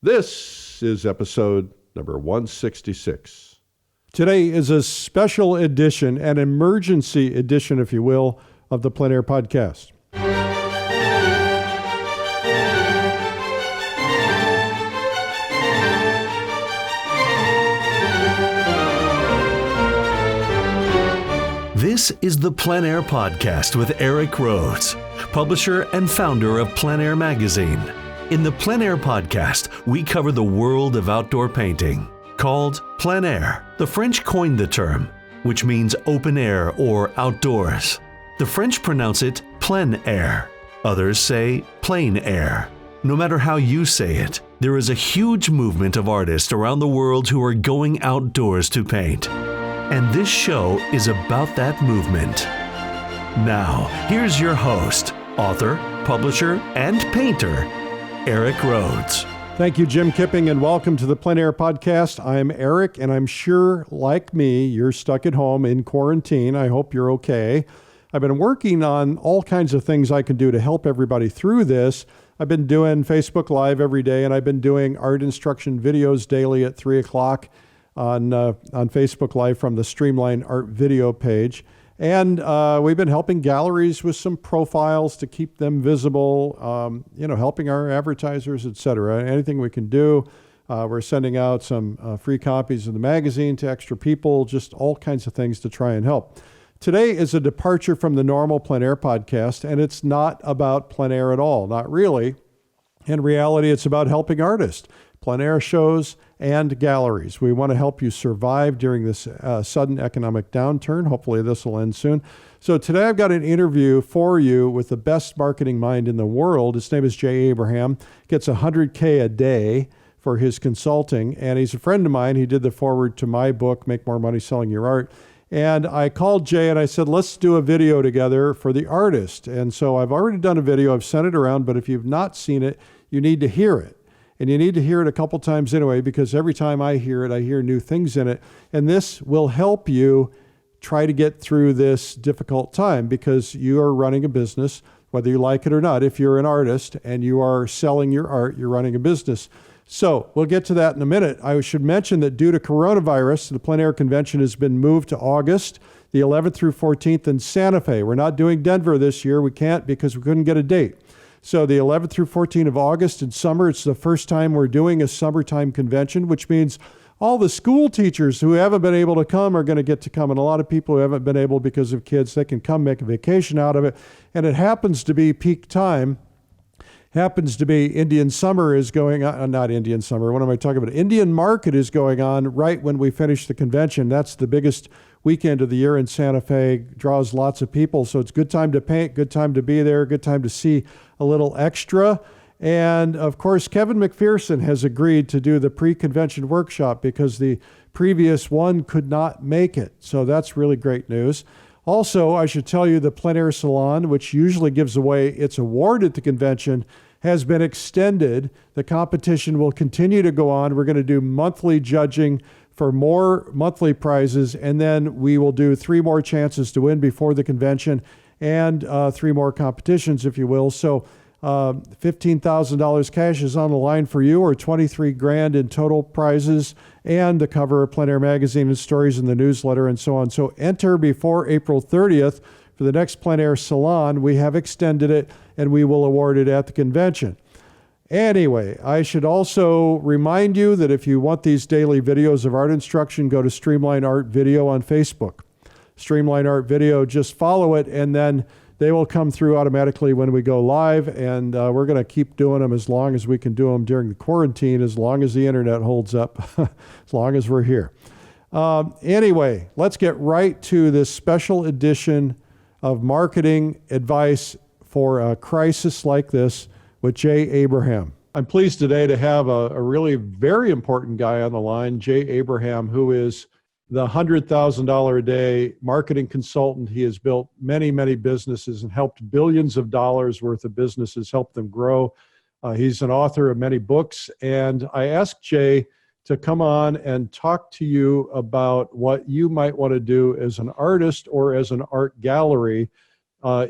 This is episode number 166. Today is a special edition, an emergency edition, if you will, of the PleinAir Podcast. This is the PleinAir Podcast with Eric Rhoads, publisher and founder of PleinAir Magazine. In the PleinAir Podcast, we cover the world of outdoor painting. Called plein air, the French coined the term, which means open air or outdoors. The French pronounce it plein air. Others say plain air. No matter how you say it, there is a huge movement of artists around the world who are going outdoors to paint. And this show is about that movement. Now, here's your host, author, publisher, and painter, Eric Rhoads. Thank you, Jim Kipping, and welcome to the PleinAir Podcast. I'm Eric, and I'm sure, like me, you're stuck at home in quarantine. I hope you're okay. I've been working on all kinds of things I can do to help everybody through this. I've been doing Facebook Live every day, and I've been doing art instruction videos daily at 3 o'clock on Facebook Live from the Streamline Art video page. And we've been helping galleries with some profiles to keep them visible, helping our advertisers, etc. Anything we can do. We're sending out some free copies of the magazine to extra people, just all kinds of things to try and help. Today is a departure from the normal PleinAir Podcast, and it's not about plein air at all, not really. In reality, it's about helping artists, plein air shows, and galleries. We want to help you survive during this sudden economic downturn. Hopefully this will end soon. So today I've got an interview for you with the best marketing mind in the world. His name is Jay Abraham. Gets $100K a day for his consulting, and he's a friend of mine. He did the foreword to my book, Make More Money Selling Your Art. And I called Jay and I said, let's do a video together for the artist. And so I've already done a video. I've sent it around, but if you've not seen it, you need to hear it. And you need to hear it a couple times anyway, because every time I hear it, I hear new things in it. And this will help you try to get through this difficult time, because you are running a business, whether you like it or not. If you're an artist and you are selling your art, you're running a business. So we'll get to that in a minute. I should mention that due to coronavirus, the PleinAir Convention has been moved to August, the 11th through 14th in Santa Fe. We're not doing Denver this year. We can't because we couldn't get a date. So the 11th through 14th of August in summer, it's the first time we're doing a summertime convention, which means all the school teachers who haven't been able to come are going to get to come. And a lot of people who haven't been able because of kids, they can come make a vacation out of it. And it happens to be peak time. Happens to be Indian summer is going on, not Indian summer, what am I talking about? Indian market is going on right when we finish the convention. That's the biggest weekend of the year in Santa Fe, draws lots of people. So it's good time to paint, good time to be there, good time to see a little extra. And of course, Kevin McPherson has agreed to do the pre-convention workshop because the previous one could not make it. So that's really great news. Also, I should tell you the PleinAir Salon, which usually gives away its award at the convention, has been extended. The competition will continue to go on. We're going to do monthly judging for more monthly prizes, and then we will do 3 more chances to win before the convention and 3 more competitions, if you will. So $15,000 cash is on the line for you, or $23,000 in total prizes, and the cover of PleinAir Magazine and stories in the newsletter and so on. So enter before April 30th for the next PleinAir Salon. We have extended it, and we will award it at the convention. Anyway, I should also remind you that if you want these daily videos of art instruction, go to Streamline Art Video on Facebook. Streamline Art Video, just follow it, and then they will come through automatically when we go live, and we're going to keep doing them as long as we can do them during the quarantine, as long as the internet holds up, as long as we're here. Anyway, let's get right to this special edition of marketing advice for a crisis like this with Jay Abraham. I'm pleased today to have a really very important guy on the line, Jay Abraham, who is the $100,000 a day marketing consultant. He has built many, many businesses and helped billions of dollars worth of businesses, helped them grow. He's an author of many books. And I asked Jay to come on and talk to you about what you might want to do as an artist or as an art gallery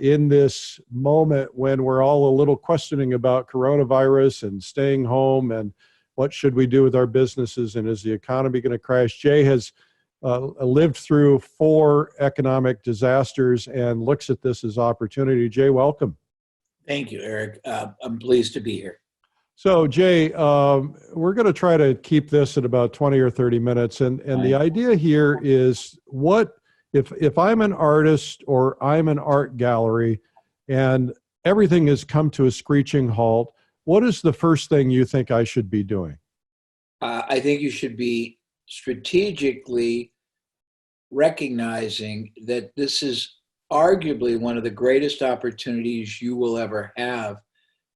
in this moment when we're all a little questioning about coronavirus and staying home and what should we do with our businesses, and is the economy going to crash? Jay has lived through 4 economic disasters and looks at this as opportunity. Jay, welcome. Thank you, Eric. I'm pleased to be here. So, Jay, we're going to try to keep this at about 20 or 30 minutes. And the idea here is, what if I'm an artist or I'm an art gallery and everything has come to a screeching halt, what is the first thing you think I should be doing? I think you should be strategically recognizing that this is arguably one of the greatest opportunities you will ever have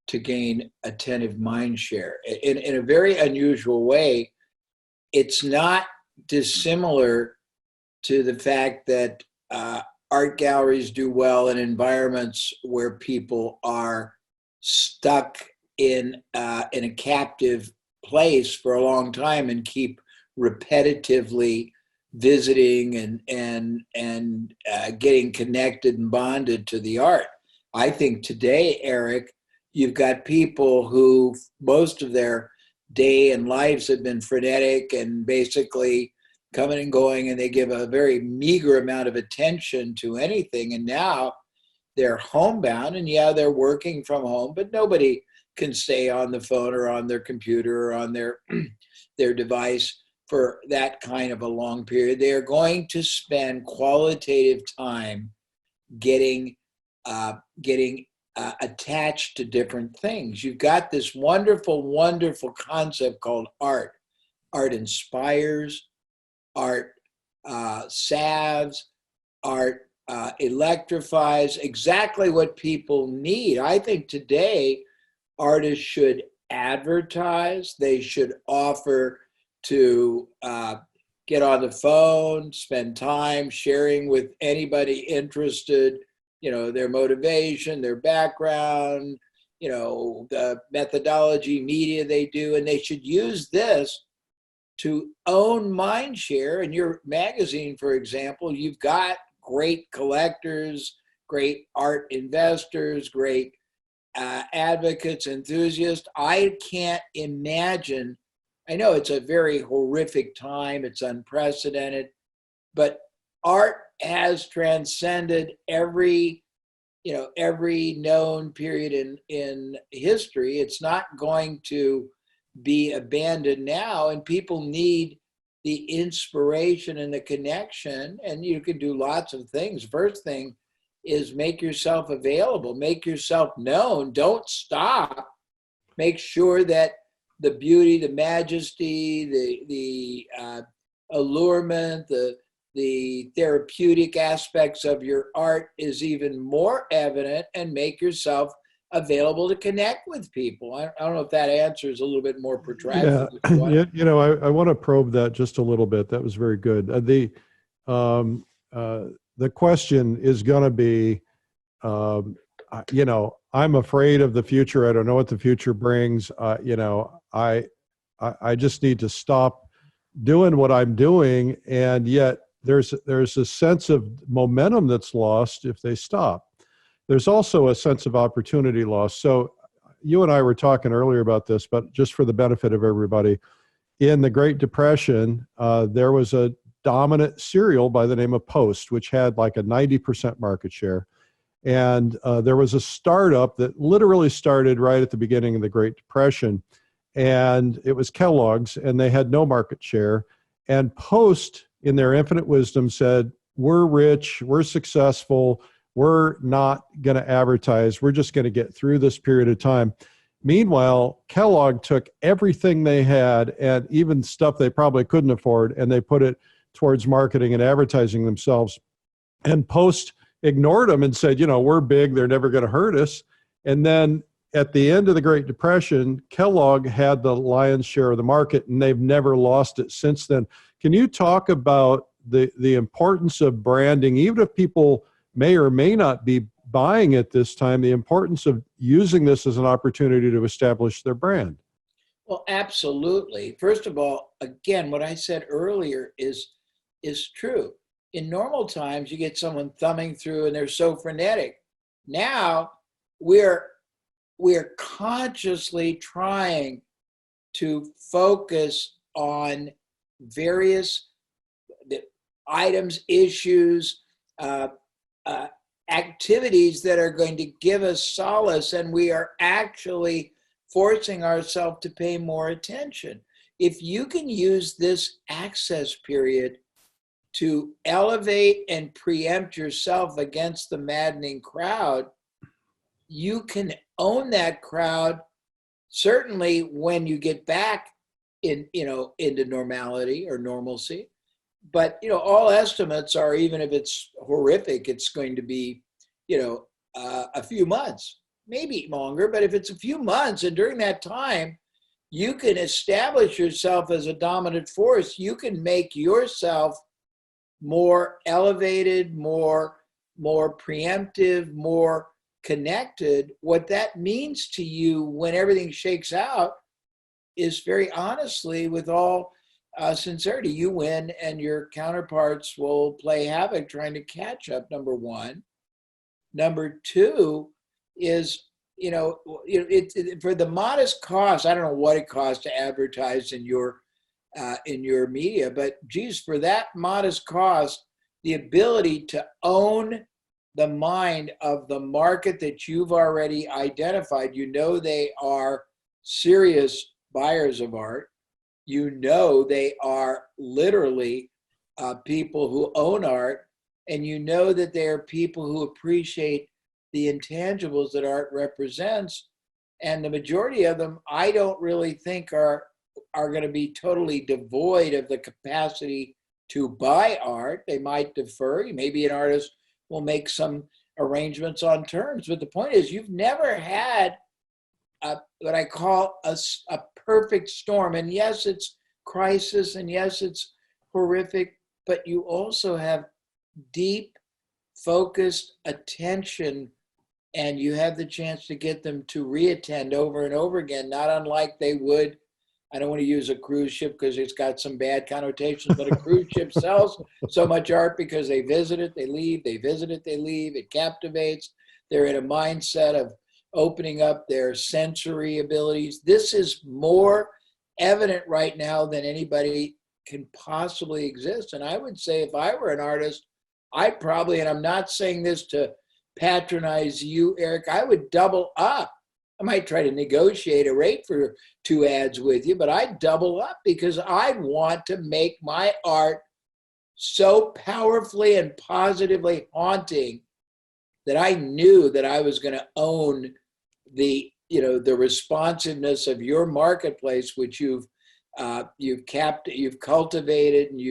to gain attentive mind share. In a very unusual way, it's not dissimilar to the fact that art galleries do well in environments where people are stuck in a captive place for a long time and keep repetitively visiting and getting connected and bonded to the art. I think today, Eric, you've got people who most of their day and lives have been frenetic and basically coming and going, and they give a very meager amount of attention to anything. And now they're homebound, and yeah, they're working from home, but nobody can stay on the phone or on their computer or on their device for that kind of a long period. They are going to spend qualitative time getting attached to different things. You've got this wonderful, wonderful concept called art. Art inspires, art salves, art electrifies, exactly what people need. I think today artists should advertise, they should offer to get on the phone, spend time sharing with anybody interested, their motivation, their background, the methodology, media they do, and they should use this to own mind share. In your magazine, for example, you've got great collectors, great art investors, great advocates, enthusiasts. I can't imagine. I know it's a very horrific time, it's unprecedented, but art has transcended every known period in history. It's not going to be abandoned now, and people need the inspiration and the connection, and you can do lots of things. First thing is make yourself available, make yourself known, don't stop. Make sure that the beauty, the majesty, the allurement, the therapeutic aspects of your art is even more evident, and make yourself available to connect with people. I don't know if that answer is a little bit more protracted. Yeah, I want to probe that just a little bit. That was very good. The question is going to be, I'm afraid of the future. I don't know what the future brings. I just need to stop doing what I'm doing, and yet there's a sense of momentum that's lost if they stop. There's also a sense of opportunity lost. So you and I were talking earlier about this, but just for the benefit of everybody, in the Great Depression, there was a dominant cereal by the name of Post, which had like a 90% market share. And there was a startup that literally started right at the beginning of the Great Depression, and it was Kellogg's, and they had no market share. And Post, in their infinite wisdom, said, we're rich, we're successful, we're not going to advertise, we're just going to get through this period of time. Meanwhile, Kellogg took everything they had, and even stuff they probably couldn't afford, and they put it towards marketing and advertising themselves. And Post ignored them and said, we're big, they're never going to hurt us. And then at the end of the Great Depression, Kellogg had the lion's share of the market, and they've never lost it since then. Can you talk about the importance of branding, even if people may or may not be buying at this time, the importance of using this as an opportunity to establish their brand? Well, absolutely. First of all, again, what I said earlier is true. In normal times, you get someone thumbing through and they're so frenetic. Now we're consciously trying to focus on various items, issues, activities that are going to give us solace, and we are actually forcing ourselves to pay more attention. If you can use this access period to elevate and preempt yourself against the maddening crowd, you can own that crowd. Certainly when you get back into normality or normalcy. But all estimates are, even if it's horrific, it's going to be a few months, maybe longer. But if it's a few months, and during that time you can establish yourself as a dominant force, you can make yourself more elevated, more preemptive, more connected. What that means to you when everything shakes out is, very honestly, with all sincerity, you win and your counterparts will play havoc trying to catch up, number one. Number two is, for the modest cost, I don't know what it costs to advertise in your media, but geez, for that modest cost, the ability to own the mind of the market that you've already identified. They are serious buyers of art. They are literally people who own art, and that they are people who appreciate the intangibles that art represents. And the majority of them, I don't really think are going to be totally devoid of the capacity to buy art. They might defer. Maybe an artist will make some arrangements on terms. But the point is, you've never had what I call a perfect storm. And yes, it's crisis, and yes, it's horrific, but you also have deep, focused attention, and you have the chance to get them to reattend over and over again, not unlike they would. I don't want to use a cruise ship because it's got some bad connotations, but a cruise ship sells so much art because they visit it, they leave, they visit it, they leave, it captivates. They're in a mindset of opening up their sensory abilities. This is more evident right now than anybody can possibly exist. And I would say, if I were an artist, I'd probably, and I'm not saying this to patronize you, Eric, I would double up. I might try to negotiate a rate for 2 ads with you, but I'd double up, because I want to make my art so powerfully and positively haunting that I knew that I was going to own the responsiveness of your marketplace, which you've cultivated, and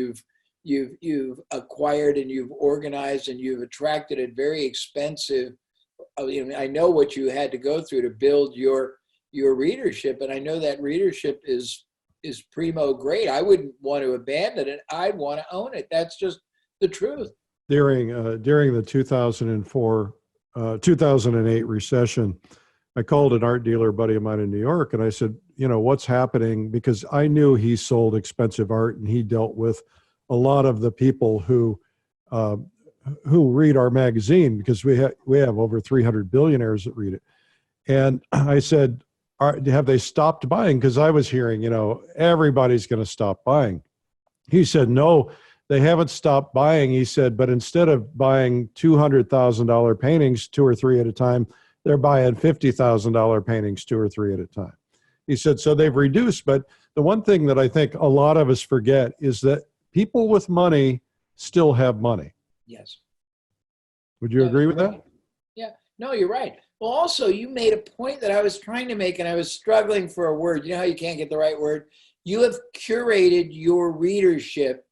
you've acquired, and you've organized, and you've attracted a very expensive. I know what you had to go through to build your readership, and I know that readership is primo great. I wouldn't want to abandon it. I'd want to own it. That's just the truth. During the 2008 recession, I called an art dealer buddy of mine in New York, and I said, what's happening? Because I knew he sold expensive art, and he dealt with a lot of the people who read our magazine, because we have over 300 billionaires that read it. And I said, have they stopped buying? Because I was hearing, everybody's going to stop buying. He said, no, they haven't stopped buying. He said, but instead of buying $200,000 paintings 2 or 3 at a time, they're buying $50,000 paintings 2 or 3 at a time. He said, so they've reduced. But the one thing that I think a lot of us forget is that people with money still have money. Yes. Would you agree with that? Yeah. No, you're right. Well, also, you made a point that I was trying to make, and I was struggling for a word. You know how you can't get the right word? You have curated your readership,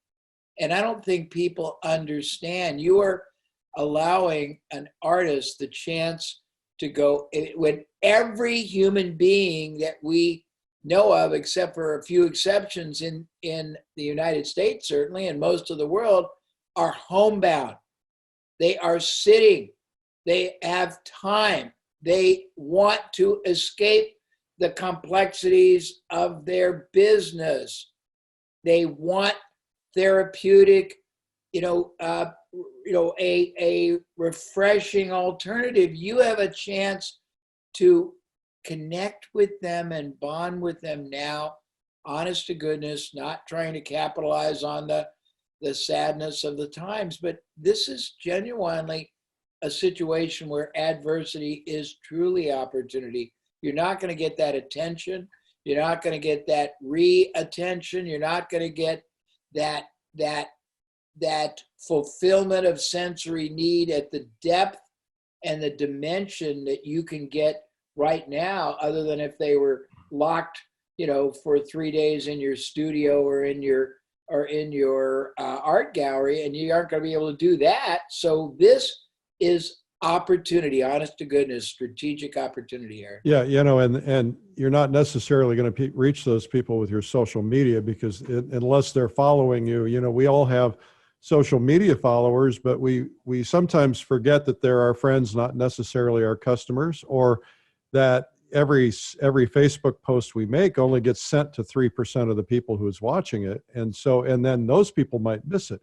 and I don't think people understand. You are allowing an artist the chance to go, when every human being that we know of, except for a few exceptions in the United States, certainly, and most of the world, are homebound. They are sitting. They have time. They want to escape the complexities of their business. They want therapeutic, a refreshing alternative. You have a chance to connect with them and bond with them now, honest to goodness, not trying to capitalize on the sadness of the times. But this is genuinely a situation where adversity is truly opportunity. You're not going to get that attention. You're not going to get that re-attention. You're not going to get that fulfillment of sensory need at the depth and the dimension that you can get right now, other than if they were locked, for 3 days in your studio or in your art gallery, and you aren't going to be able to do that. So this is opportunity, honest to goodness, strategic opportunity here. Yeah, and you're not necessarily going to reach those people with your social media, because unless they're following you, we all have social media followers, but we sometimes forget that they're our friends, not necessarily our customers, or that every Facebook post we make only gets sent to 3% of the people who's watching it. And then those people might miss it.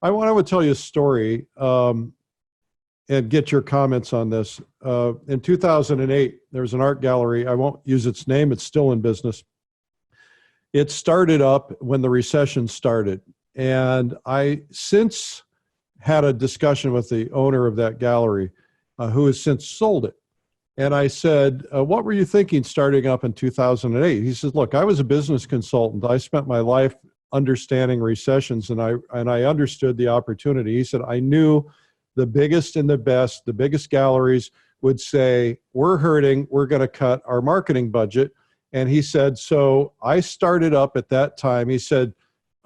I want to tell you a story, and get your comments on this. In 2008, there was an art gallery. I won't use its name. It's still in business. It started up when the recession started. And I since had a discussion with the owner of that gallery, who has since sold it. And I said, what were you thinking starting up in 2008? He says, look, I was a business consultant. I spent my life understanding recessions, and I understood the opportunity. He said, I knew the biggest and the best, the biggest galleries would say, we're hurting, we're going to cut our marketing budget. And he said, so I started up at that time. He said,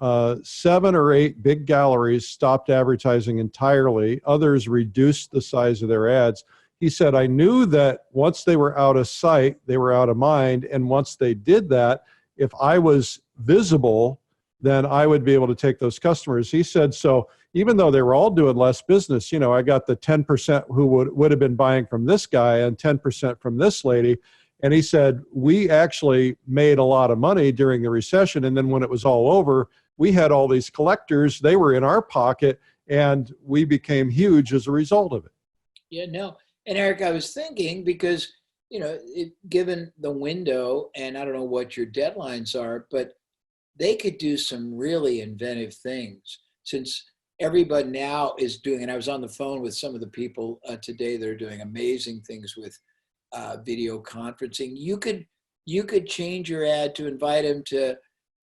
7 or 8 big galleries stopped advertising entirely. Others reduced the size of their ads. He said, I knew that once they were out of sight, they were out of mind. And once they did that, if I was visible, then I would be able to take those customers. He said, so even though they were all doing less business, I got the 10% who would have been buying from this guy and 10% from this lady. And he said, we actually made a lot of money during the recession. And then when it was all over, we had all these collectors. They were in our pocket, and we became huge as a result of it. Yeah, no. And Eric, I was thinking, because, given the window, and I don't know what your deadlines are, but they could do some really inventive things, since everybody now is doing, and I was on the phone with some of the people today that are doing amazing things with video conferencing. You could change your ad to invite them to,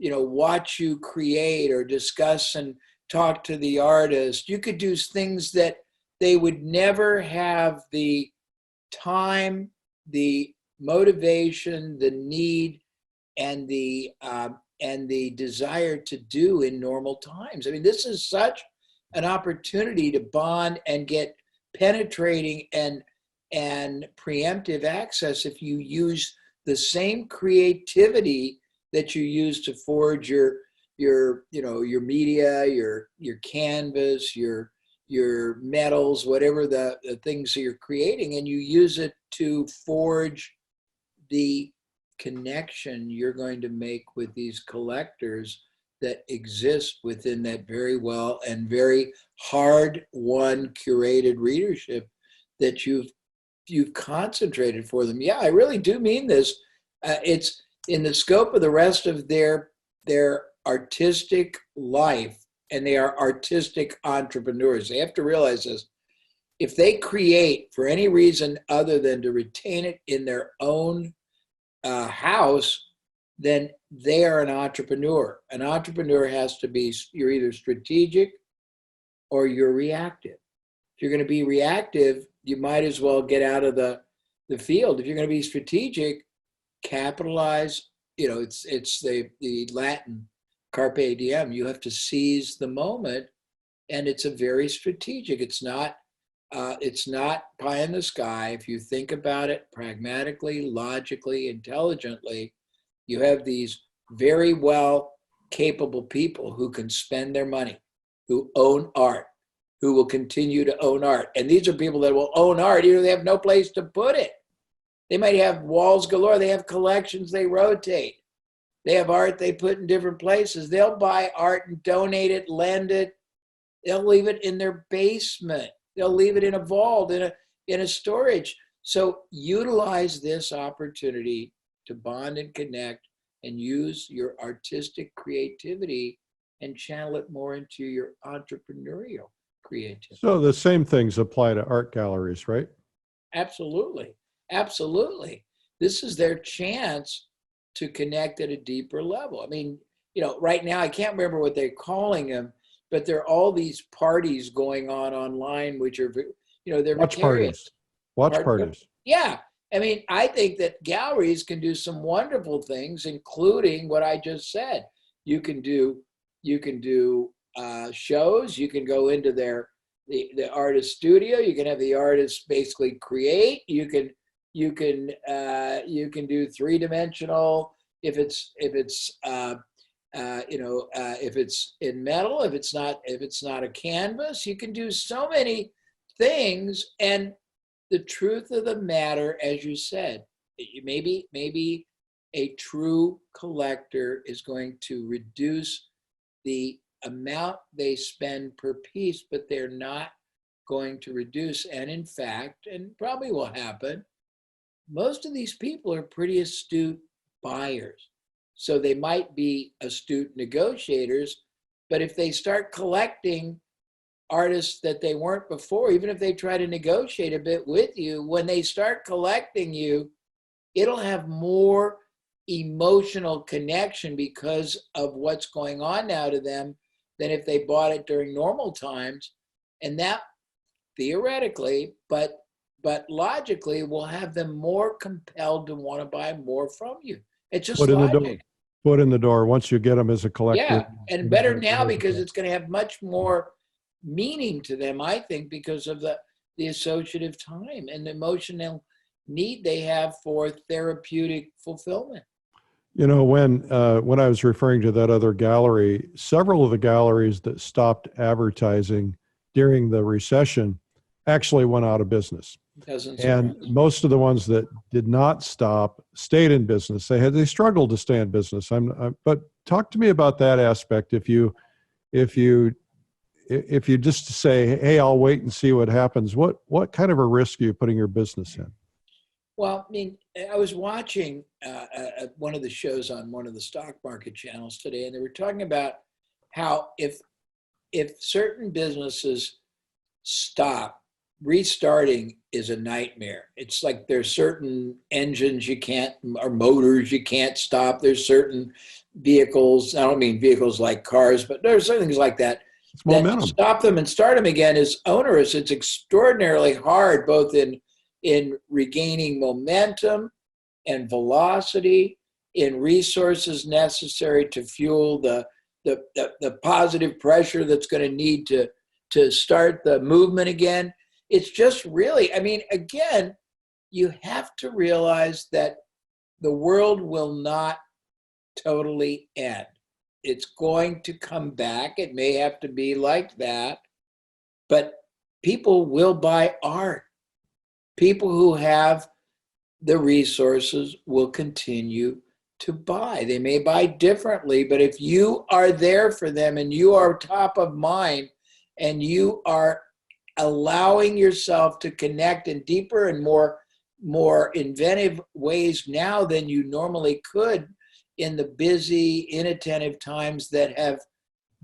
watch you create or discuss and talk to the artist. You could do things that they would never have the time, the motivation, the need, and the desire to do in normal times. I mean, this is such an opportunity to bond and get penetrating and preemptive access if you use the same creativity that you use to forge your media, your canvas, your metals, whatever the things that you're creating, and you use it to forge the connection you're going to make with these collectors that exist within that very well and very hard-won curated readership that you've concentrated for them. Yeah, I really do mean this. It's in the scope of the rest of their artistic life, and they are artistic entrepreneurs. They have to realize this. If they create for any reason other than to retain it in their own house, then they are an entrepreneur. An entrepreneur has to be, you're either strategic or you're reactive. If you're going to be reactive, you might as well get out of the field. If you're going to be strategic, capitalize. It's the Latin carpe diem. You have to seize the moment, and it's a very strategic. It's not pie in the sky. If you think about it pragmatically, logically, intelligently, you have these very well capable people who can spend their money, who own art, who will continue to own art. And these are people that will own art even if they have no place to put it. They might have walls galore. They have collections they rotate. They have art they put in different places. They'll buy art and donate it, lend it. They'll leave it in their basement. They'll leave it in a vault, in a storage. So utilize this opportunity to bond and connect and use your artistic creativity and channel it more into your entrepreneurial creativity. So the same things apply to art galleries, right? Absolutely. Absolutely. This is their chance to connect at a deeper level. I mean, right now, I can't remember what they're calling them, but there are all these parties going on online, which are, they're Watch vicarious. parties. Watch parties. Yeah. I mean, I think that galleries can do some wonderful things, including what I just said. You can do shows. You can go into the artist studio. You can have the artist basically create. You can do three-dimensional if it's in metal. If it's not a canvas, you can do so many things. And the truth of the matter, as you said, maybe a true collector is going to reduce the amount they spend per piece, but they're not going to reduce. And in fact, and probably will happen, most of these people are pretty astute buyers. So they might be astute negotiators, but if they start collecting artists that they weren't before, even if they try to negotiate a bit with you, when they start collecting you, it'll have more emotional connection because of what's going on now to them than if they bought it during normal times. And that theoretically, but logically, will have them more compelled to want to buy more from you. It's just logic. Foot in the door once you get them as a collector. Yeah, and better now because it's going to have much more meaning to them, I think, because of the associative time and the emotional need they have for therapeutic fulfillment. When I was referring to that other gallery, several of the galleries that stopped advertising during the recession actually went out of business. And most of the ones that did not stop stayed in business. They struggled to stay in business. But talk to me about that aspect. If you just say, hey, I'll wait and see what happens, what kind of a risk are you putting your business in? Well, I mean, I was watching one of the shows on one of the stock market channels today, and they were talking about how if certain businesses stop, restarting is a nightmare. It's like there's certain engines or motors you can't stop. There's certain vehicles, I don't mean vehicles like cars, but there's certain things like that. It's momentum. That stop them and start them again is onerous. It's extraordinarily hard, both in regaining momentum and velocity, in resources necessary to fuel the positive pressure that's going to need to start the movement again. It's just really, I mean, again, you have to realize that the world will not totally end. It's going to come back. It may have to be like that, but people will buy art. People who have the resources will continue to buy. They may buy differently, but if you are there for them and you are top of mind and you are allowing yourself to connect in deeper and more inventive ways now than you normally could in the busy, inattentive times that have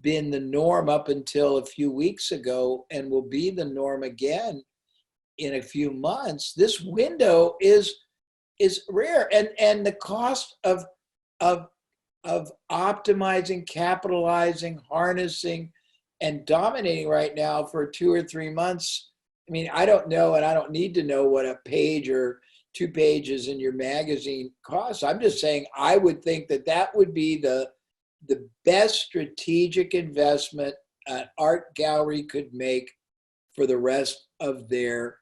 been the norm up until a few weeks ago and will be the norm again in a few months, this window is rare. And the cost of optimizing, capitalizing, harnessing, and dominating right now for 2 or 3 months. I mean, I don't know, and I don't need to know what a page or 2 pages in your magazine costs. I'm just saying I would think that would be the best strategic investment an art gallery could make for the rest of their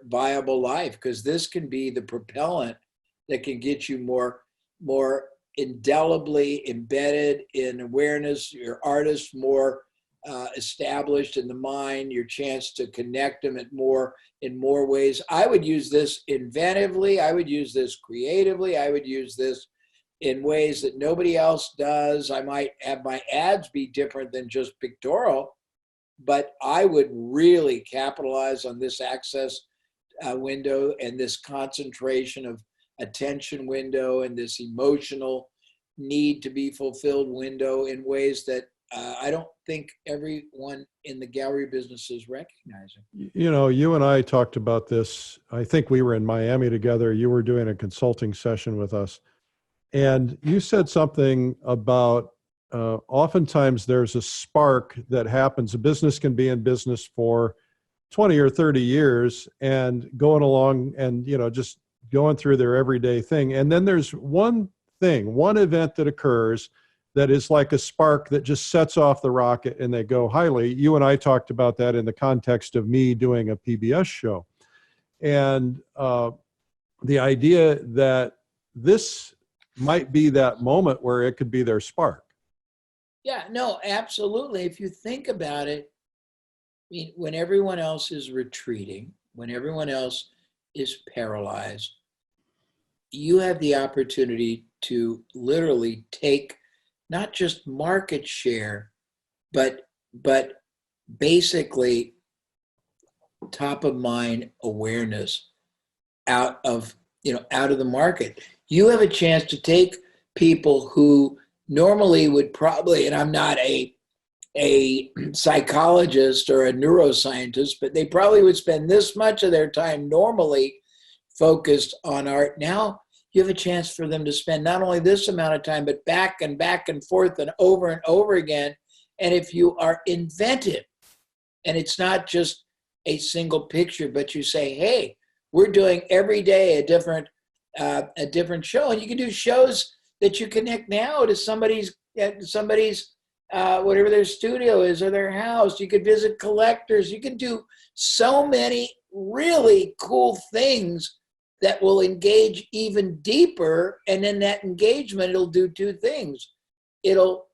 viable life, because this can be the propellant that can get you more indelibly embedded in awareness, your artist more established in the mind, your chance to connect them in more ways. I would use this inventively. I would use this creatively. I would use this in ways that nobody else does. I might have my ads be different than just pictorial, but I would really capitalize on this access window, and this concentration of attention window, and this emotional need to be fulfilled window in ways that I don't think everyone in the gallery business is recognizing. You and I talked about this. I think we were in Miami together. You were doing a consulting session with us. And you said something about oftentimes there's a spark that happens. A business can be in business for 20 or 30 years and going along and, just going through their everyday thing. And then there's one event that occurs that is like a spark that just sets off the rocket and they go highly. You and I talked about that in the context of me doing a PBS show. And the idea that this might be that moment where it could be their spark. Yeah, no, absolutely. If you think about it, I mean, when everyone else is retreating, when everyone else is paralyzed, you have the opportunity to literally take not just market share, but basically top of mind awareness out of the market. You have a chance to take people who normally would probably, and I'm not a psychologist or a neuroscientist, but they probably would spend this much of their time normally focused on art. Now you have a chance for them to spend not only this amount of time, but back and forth and over again. And if you are inventive, and it's not just a single picture, but you say, hey, we're doing every day a different show. And you can do shows that you connect now to somebody's whatever their studio is or their house. You could visit collectors. You can do so many really cool things that will engage even deeper. And in that engagement, it'll do two things. It'll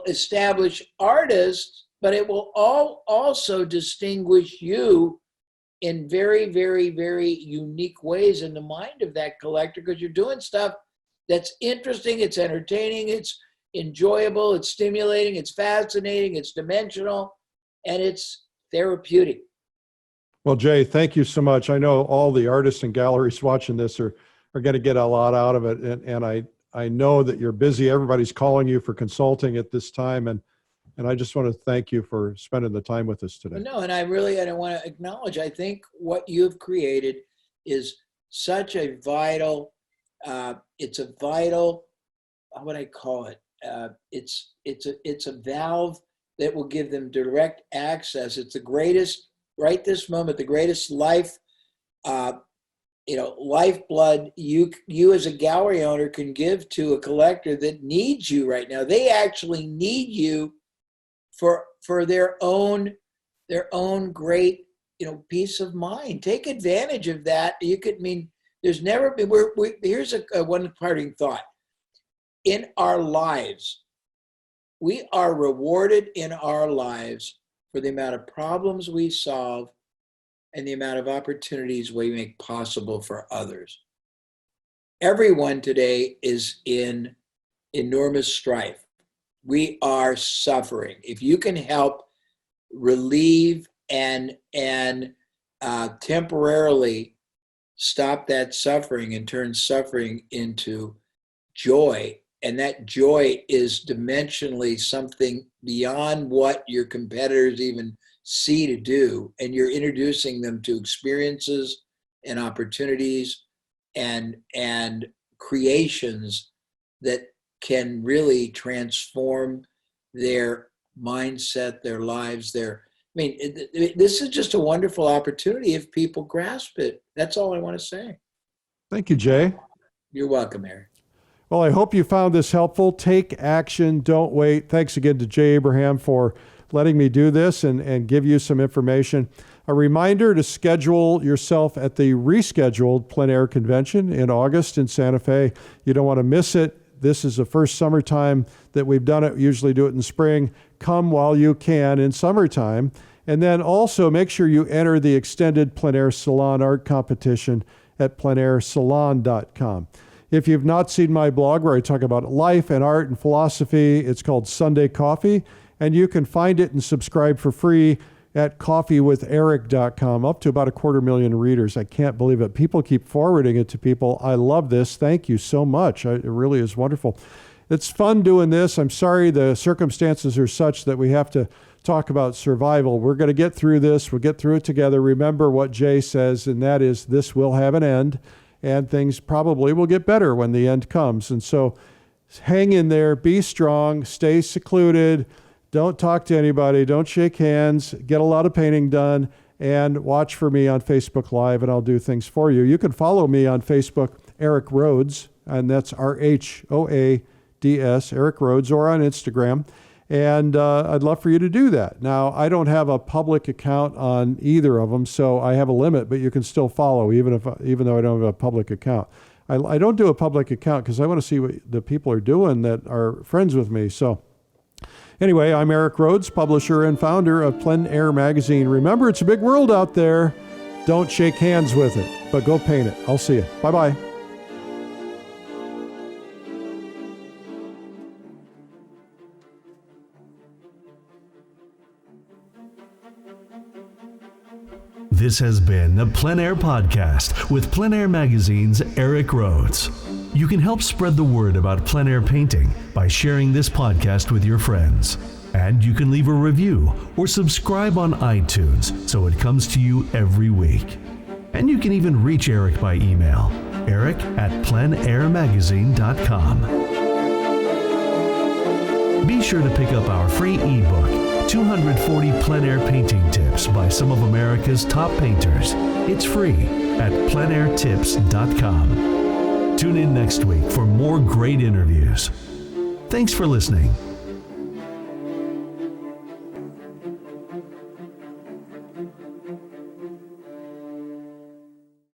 establish artists, but it will also distinguish you in very, very, very unique ways in the mind of that collector, because you're doing stuff that's interesting, it's entertaining, it's enjoyable, it's stimulating, it's fascinating, it's dimensional, and it's therapeutic. Well, Jay, thank you so much. I know all the artists and galleries watching this are going to get a lot out of it. And I know that you're busy. Everybody's calling you for consulting at this time. And I just want to thank you for spending the time with us today. No, and I want to acknowledge, I think what you've created is such a vital, it's a vital, how would I call it? It's a valve that will give them direct access. It's the greatest, right this moment, the greatest lifeblood you as a gallery owner can give to a collector that needs you right now. They actually need you for their own great, peace of mind. Take advantage of that. There's never been, here's a one parting thought. In our lives, we are rewarded in our lives for the amount of problems we solve and the amount of opportunities we make possible for others. Everyone today is in enormous strife. We are suffering. If you can help relieve and temporarily stop that suffering and turn suffering into joy, and that joy is dimensionally something beyond what your competitors even see to do, and you're introducing them to experiences and opportunities and creations that can really transform their mindset, their lives, this is just a wonderful opportunity if people grasp it. That's all I want to say. Thank you, Jay. You're welcome, Eric. Well, I hope you found this helpful. Take action. Don't wait. Thanks again to Jay Abraham for letting me do this and give you some information. A reminder to schedule yourself at the rescheduled PleinAir convention in August in Santa Fe. You don't want to miss it. This is the first summertime that we've done it. We usually do it in spring. Come while you can in summertime. And then also make sure you enter the extended PleinAir Salon Art Competition at pleinairsalon.com. If you've not seen my blog where I talk about life and art and philosophy, it's called Sunday Coffee, and you can find it and subscribe for free at coffeewitheric.com, up to about 250,000 readers. I can't believe it. People keep forwarding it to people. I love this. Thank you so much. It really is wonderful. It's fun doing this. I'm sorry the circumstances are such that we have to talk about survival. We're going to get through this. We'll get through it together. Remember what Jay says, and that is this will have an end, and things probably will get better when the end comes. And so hang in there, be strong, stay secluded, don't talk to anybody, don't shake hands, get a lot of painting done, and watch for me on Facebook Live, and I'll do things for you. You can follow me on Facebook, Eric Rhoads, and that's Rhoads, Eric Rhoads, or on Instagram. And I'd love for you to do that. Now, I don't have a public account on either of them, so I have a limit, but you can still follow, even though I don't have a public account. I don't do a public account because I want to see what the people are doing that are friends with me. So anyway, I'm Eric Rhoads, publisher and founder of PleinAir Magazine. Remember, it's a big world out there. Don't shake hands with it, but go paint it. I'll see you. Bye-bye. This has been the PleinAir Podcast with PleinAir Magazine's Eric Rhoads. You can help spread the word about plein air painting by sharing this podcast with your friends. And you can leave a review or subscribe on iTunes so it comes to you every week. And you can even reach Eric by email, eric@pleinairmagazine.com. Be sure to pick up our free ebook, 240 plein air painting tips by some of America's top painters. It's free at pleinairtips.com. Tune in next week for more great interviews. Thanks for listening.